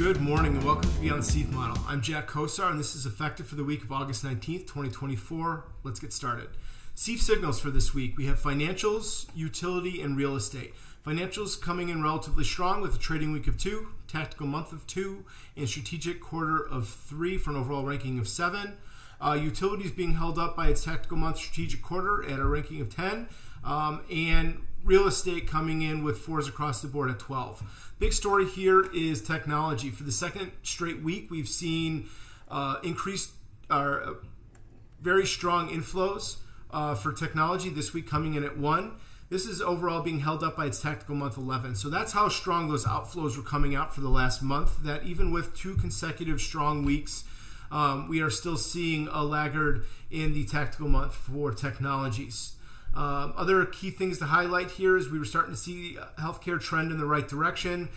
Good morning and welcome to Beyond the SEAF Model. I'm Jack Kosar and this is effective for the week of August 19th, 2024. Let's get started. SEAF signals for this week. We have financials, utility, and real estate. Financials coming in relatively strong with a trading week of 2, tactical month of 2, and strategic quarter of 3 for an overall ranking of 7. Utilities being held up by its tactical month strategic quarter at a ranking of 10, and real estate coming in with 4s across the board at 12. Big story here is technology. For the second straight week, we've seen increased very strong inflows for technology, this week coming in at 1. This is overall being held up by its tactical month 11. So that's how strong those outflows were coming out for the last month, that even with 2 consecutive strong weeks, we are still seeing a laggard in the tactical month for technologies. Other key things to highlight here is we were starting to see healthcare trend in the right direction.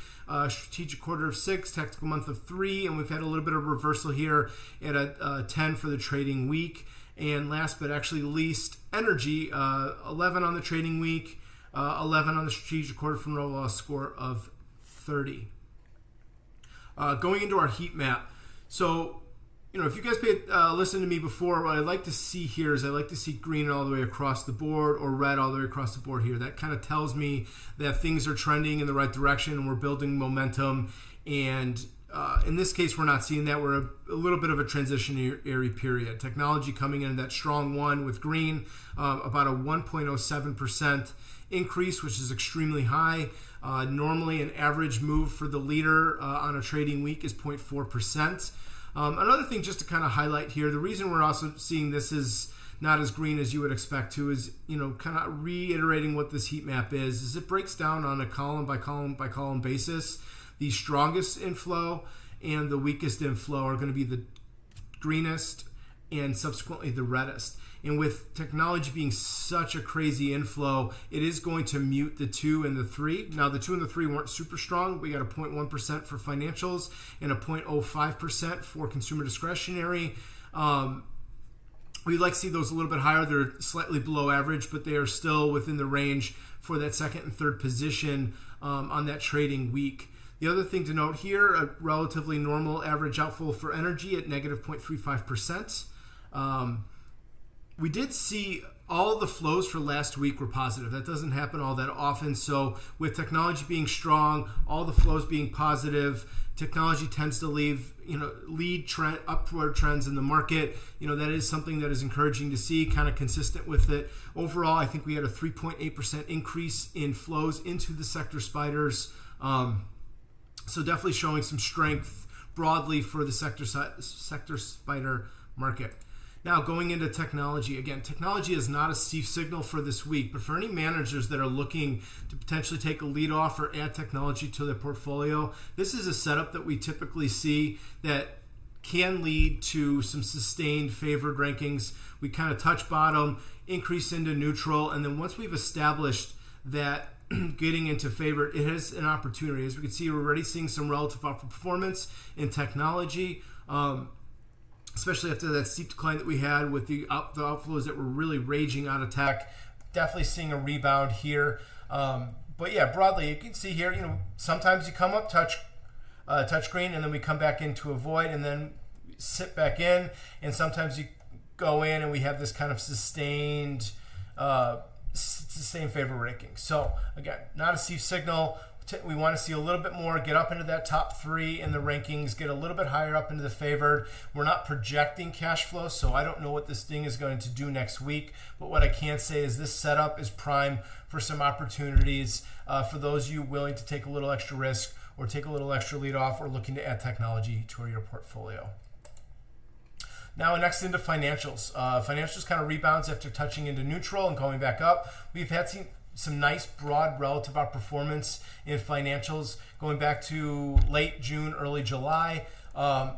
Strategic quarter of 6, tactical month of 3, and we've had a little bit of reversal here at a 10 for the trading week. And last but actually least, energy, 11 on the trading week, 11 on the strategic quarter from an overall score of 30. Going into our heat map. So, if you guys listened to me before, what I like to see here is I like to see green all the way across the board or red all the way across the board here. That kind of tells me that things are trending in the right direction and we're building momentum. And in this case, we're not seeing that. We're a little bit of a transitionary period. Technology coming in that strong 1 with green, about a 1.07% increase, which is extremely high. Normally, an average move for the leader on a trading week is 0.4%. Another thing just to kind of highlight here, the reason we're also seeing this is not as green as you would expect to is, kind of reiterating what this heat map is it breaks down on a column by column basis. The strongest inflow and the weakest inflow are going to be the greenest and subsequently the reddest. And with technology being such a crazy inflow, it is going to mute the 2 and the 3. Now, the 2 and the 3 weren't super strong. We got a 0.1% for financials and a 0.05% for consumer discretionary. We'd like to see those a little bit higher. They're slightly below average, but they are still within the range for that second and third position on that trading week. The other thing to note here, a relatively normal average outflow for energy at negative 0.35%. We did see all the flows for last week were positive. That doesn't happen all that often. So with technology being strong, all the flows being positive, technology tends to lead upward trends in the market. That is something that is encouraging to see, kind of consistent with it. Overall, I think we had a 3.8% increase in flows into the sector spiders. So definitely showing some strength broadly for the sector spider market. Now, going into technology, again, technology is not a SEAF signal for this week, but for any managers that are looking to potentially take a lead off or add technology to their portfolio, this is a setup that we typically see that can lead to some sustained favored rankings. We kind of touch bottom, increase into neutral, and then once we've established that getting into favorite, it has an opportunity. As we can see, we're already seeing some relative outperformance in technology. Especially after that steep decline that we had with the outflows that were really raging out of tech. Definitely seeing a rebound here. But yeah, broadly, you can see here, sometimes you come up, touch green, and then we come back into a void, and then sit back in. And sometimes you go in, and we have this kind of sustained favor ranking. So again, not a SEAF signal. We want to see a little bit more, get up into that top 3 in the rankings, get a little bit higher up into the favored. We're not projecting cash flow, so I don't know what this thing is going to do next week. But what I can say is this setup is prime for some opportunities for those of you willing to take a little extra risk or take a little extra lead off or looking to add technology to your portfolio. Now, next into financials. Financials kind of rebounds after touching into neutral and going back up. We've had some nice broad relative outperformance in financials going back to late June, early July. It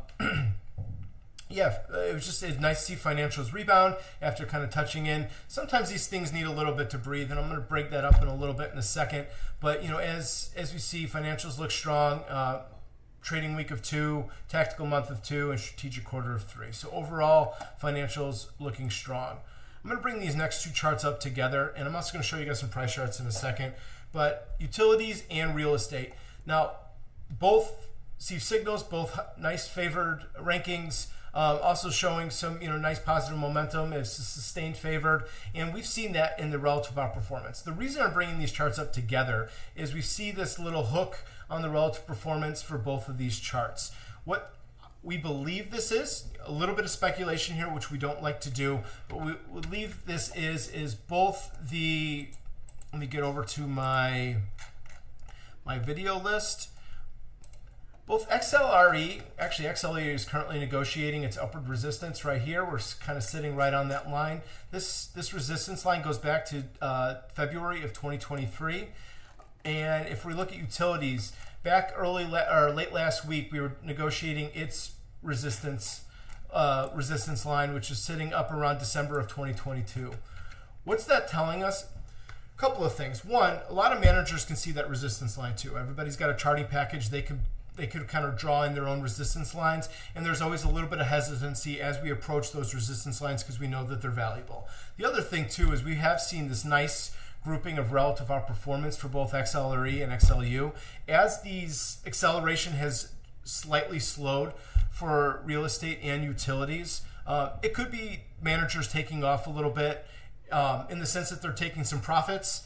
was just nice to see financials rebound after kind of touching in. Sometimes these things need a little bit to breathe, and I'm going to break that up in a little bit in a second. But as we see, financials look strong. Trading week of 2, tactical month of 2, and strategic quarter of 3. So overall, financials looking strong. I'm going to bring these next 2 charts up together, and I'm also going to show you guys some price charts in a second. But utilities and real estate. Now, both SEAF signals, both nice favored rankings, also showing some nice positive momentum. It's sustained favored, and we've seen that in the relative outperformance. The reason I'm bringing these charts up together is we see this little hook on the relative performance for both of these charts. What we believe this is, a little bit of speculation here, which we don't like to do, but we believe this is both the, let me get over to my video list. Both XLRE, actually XLRE is currently negotiating its upward resistance right here. We're kind of sitting right on that line. This resistance line goes back to February of 2023. And if we look at utilities, back late last week, we were negotiating its resistance line, which is sitting up around December of 2022. What's that telling us? A couple of things. One, a lot of managers can see that resistance line too. Everybody's got a charting package. They could kind of draw in their own resistance lines, and there's always a little bit of hesitancy as we approach those resistance lines because we know that they're valuable. The other thing too is we have seen this nice grouping of relative outperformance for both XLRE and XLU. As these acceleration has slightly slowed for real estate and utilities, it could be managers taking off a little bit in the sense that they're taking some profits,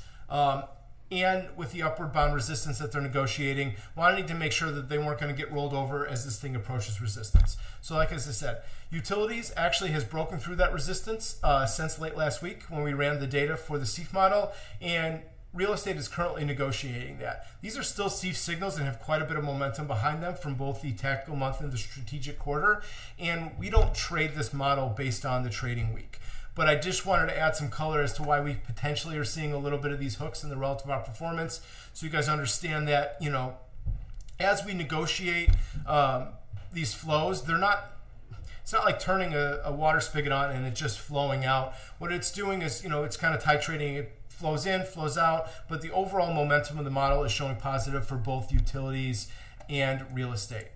and with the upward bound resistance that they're negotiating, wanting to make sure that they weren't going to get rolled over as this thing approaches resistance. So like as I said, utilities actually has broken through that resistance since late last week when we ran the data for the SEAF model, and real estate is currently negotiating that. These are still SEAF signals and have quite a bit of momentum behind them from both the tactical month and the strategic quarter, and we don't trade this model based on the trading week. But I just wanted to add some color as to why we potentially are seeing a little bit of these hooks in the relative outperformance, so you guys understand that, as we negotiate these flows, it's not like turning a water spigot on and it just flowing out. What it's doing is, it's kind of titrating. It flows in, flows out, but the overall momentum of the model is showing positive for both utilities and real estate.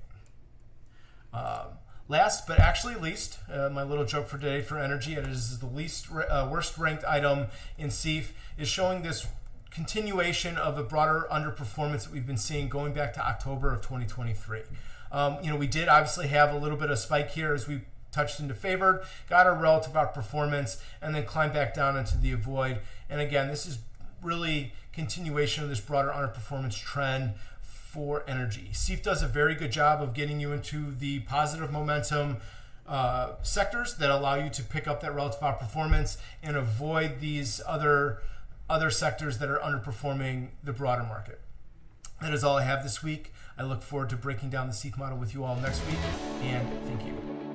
Last but actually least, my little joke for today for energy, it is the worst ranked item in SEAF, is showing this continuation of a broader underperformance that we've been seeing going back to October of 2023. We did obviously have a little bit of spike here as we touched into favored, got our relative outperformance, and then climbed back down into the avoid. And again, this is really continuation of this broader underperformance trend for energy. SEAF does a very good job of getting you into the positive momentum sectors that allow you to pick up that relative outperformance and avoid these other sectors that are underperforming the broader market. That is all I have this week. I look forward to breaking down the SEAF model with you all next week, and thank you.